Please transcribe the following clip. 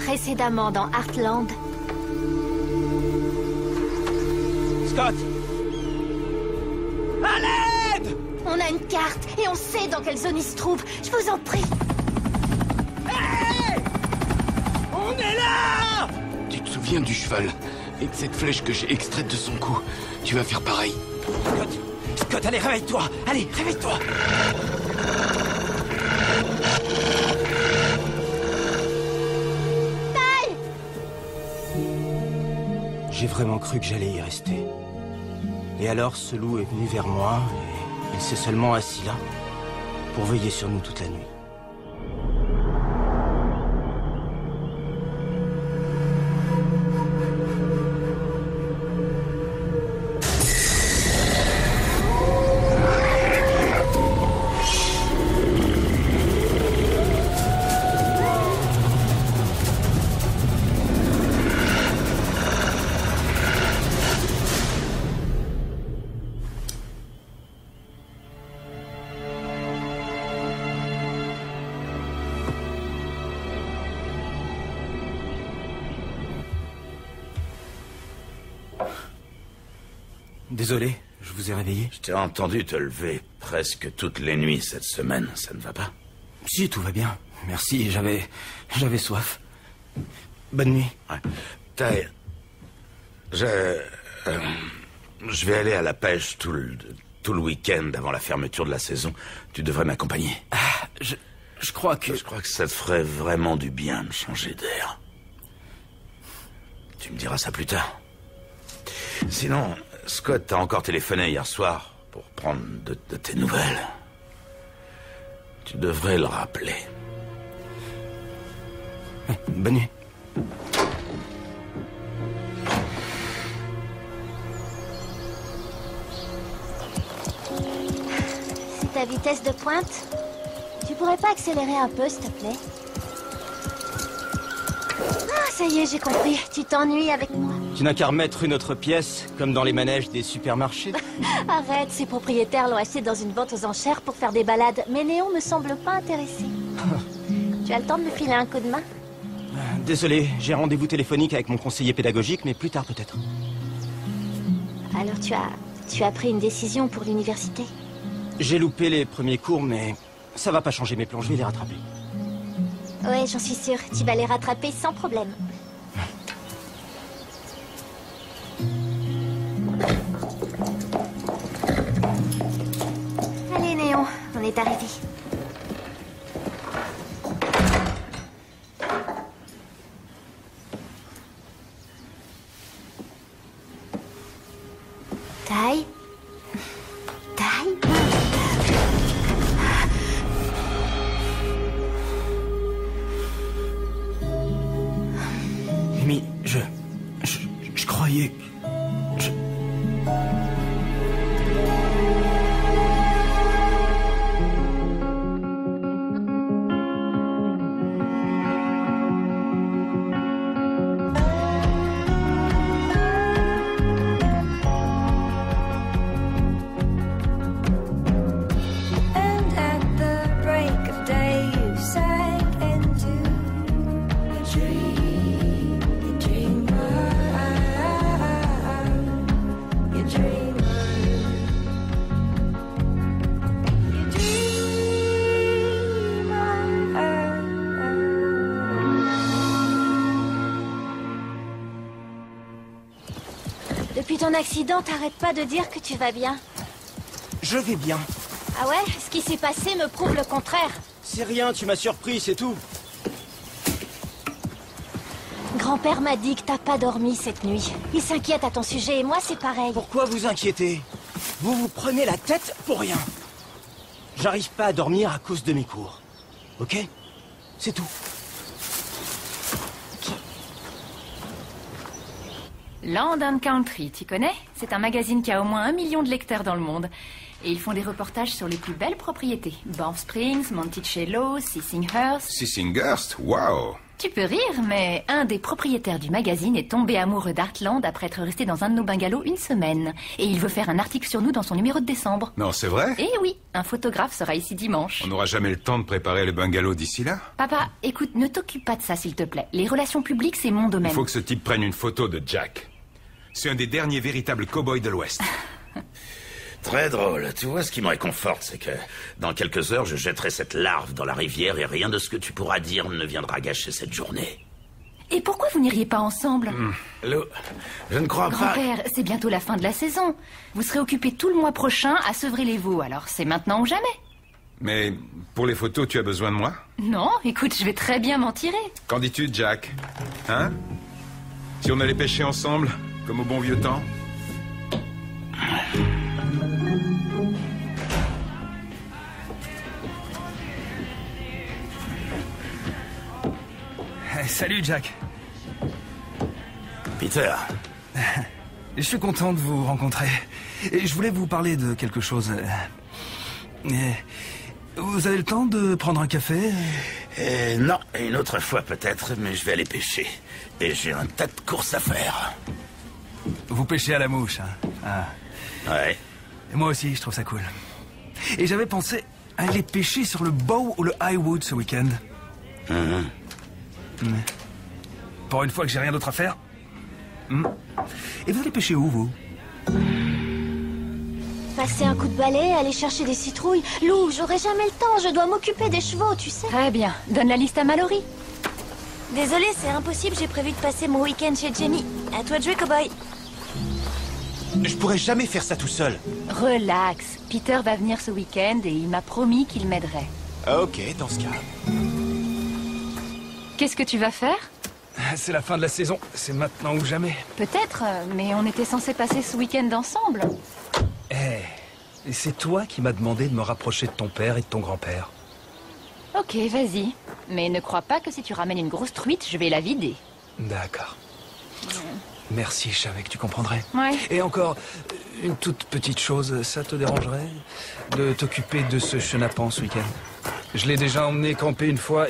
Précédemment dans Heartland. Scott! À l'aide! On a une carte et on sait dans quelle zone il se trouve. Je vous en prie. Hey! On est là! Tu te souviens du cheval et de cette flèche que j'ai extraite de son cou? Tu vas faire pareil. Scott, allez, réveille-toi! Allez, réveille-toi! J'ai vraiment cru que j'allais y rester. Et alors, ce loup est venu vers moi et il s'est seulement assis là pour veiller sur nous toute la nuit. Désolé, je vous ai réveillé. Je t'ai entendu te lever presque toutes les nuits cette semaine, ça ne va pas? Si, tout va bien. Merci, j'avais soif. Bonne nuit. Ouais. Ty, je vais aller à la pêche tout le week-end avant la fermeture de la saison. Tu devrais m'accompagner. Ah, je crois que... Je crois que ça te ferait vraiment du bien de changer d'air. Tu me diras ça plus tard. Sinon, Scott t'a encore téléphoné hier soir pour prendre de tes nouvelles. Tu devrais le rappeler. Ouais, bonne nuit. C'est ta vitesse de pointe? Tu pourrais pas accélérer un peu, s'il te plaît? Ah, ça y est, j'ai compris. Tu t'ennuies avec moi. Tu n'as qu'à remettre une autre pièce, comme dans les manèges des supermarchés. Arrête, ces propriétaires l'ont acheté dans une vente aux enchères pour faire des balades. Mais Néon me semble pas intéressé. Tu as le temps de me filer un coup de main? Désolé, j'ai rendez-vous téléphonique avec mon conseiller pédagogique, mais plus tard peut-être. Alors tu as pris une décision pour l'université? J'ai loupé les premiers cours, mais ça va pas changer mes plans, je vais les rattraper. Ouais, j'en suis sûre. Tu vas les rattraper sans problème. Allez, Néon, on est arrivé. Ty? Ty? Mais je croyais que... Depuis ton accident, t'arrêtes pas de dire que tu vas bien. Je vais bien. Ah ouais? Ce qui s'est passé me prouve le contraire. C'est rien, tu m'as surpris, c'est tout. Grand-père m'a dit que t'as pas dormi cette nuit. Il s'inquiète à ton sujet et moi c'est pareil. Pourquoi vous inquiétez? Vous vous prenez la tête pour rien. J'arrive pas à dormir à cause de mes cours. Ok? C'est tout. Land and Country, tu connais? C'est un magazine qui a au moins 1 million de lecteurs dans le monde. Et ils font des reportages sur les plus belles propriétés. Banff Springs, Monticello, Sissinghurst. Sissinghurst? Wow! Tu peux rire, mais un des propriétaires du magazine est tombé amoureux d'Heartland après être resté dans un de nos bungalows une semaine. Et il veut faire un article sur nous dans son numéro de décembre. Non, c'est vrai? Eh oui, un photographe sera ici dimanche. On n'aura jamais le temps de préparer le bungalow d'ici là? Papa, écoute, ne t'occupe pas de ça, s'il te plaît. Les relations publiques, c'est mon domaine. Il faut que ce type prenne une photo de Jack. C'est un des derniers véritables cow-boys de l'Ouest. Très drôle. Tu vois, ce qui me réconforte, c'est que dans quelques heures, je jetterai cette larve dans la rivière et rien de ce que tu pourras dire ne viendra gâcher cette journée. Et pourquoi vous n'iriez pas ensemble Lou, je ne crois pas... Grand-père, c'est bientôt la fin de la saison. Vous serez occupé tout le mois prochain à sevrer les veaux, alors c'est maintenant ou jamais. Mais pour les photos, tu as besoin de moi? Non, écoute, je vais très bien m'en tirer. Qu'en dis-tu, Jack? Hein? Si on allait pêcher ensemble, comme au bon vieux temps? Salut, Jack. Peter. Je suis content de vous rencontrer. Et je voulais vous parler de quelque chose. Vous avez le temps de prendre un café? Non, une autre fois peut-être, mais je vais aller pêcher. Et j'ai un tas de courses à faire. Vous pêchez à la mouche, hein? Ah. Ouais. Et moi aussi, je trouve ça cool. Et j'avais pensé aller pêcher sur le Bow ou le Highwood ce week-end. Pour une fois que j'ai rien d'autre à faire. Et vous allez pêcher où, vous? Passer un coup de balai, aller chercher des citrouilles. Lou, j'aurai jamais le temps, je dois m'occuper des chevaux, tu sais. Très bien, donne la liste à Mallory. Désolée, c'est impossible, j'ai prévu de passer mon week-end chez Jenny. À toi de jouer, cowboy. Je pourrais jamais faire ça tout seul. Relax, Peter va venir ce week-end et il m'a promis qu'il m'aiderait. Ok, dans ce cas. Qu'est-ce que tu vas faire? C'est la fin de la saison, c'est maintenant ou jamais. Peut-être, mais on était censés passer ce week-end ensemble. Et c'est toi qui m'as demandé de me rapprocher de ton père et de ton grand-père. Ok, vas-y. Mais ne crois pas que si tu ramènes une grosse truite, je vais la vider. D'accord. Merci, je savais que tu comprendrais. Ouais. Et encore, une toute petite chose, ça te dérangerait de t'occuper de ce chenapan ce week-end? Je l'ai déjà emmené camper une fois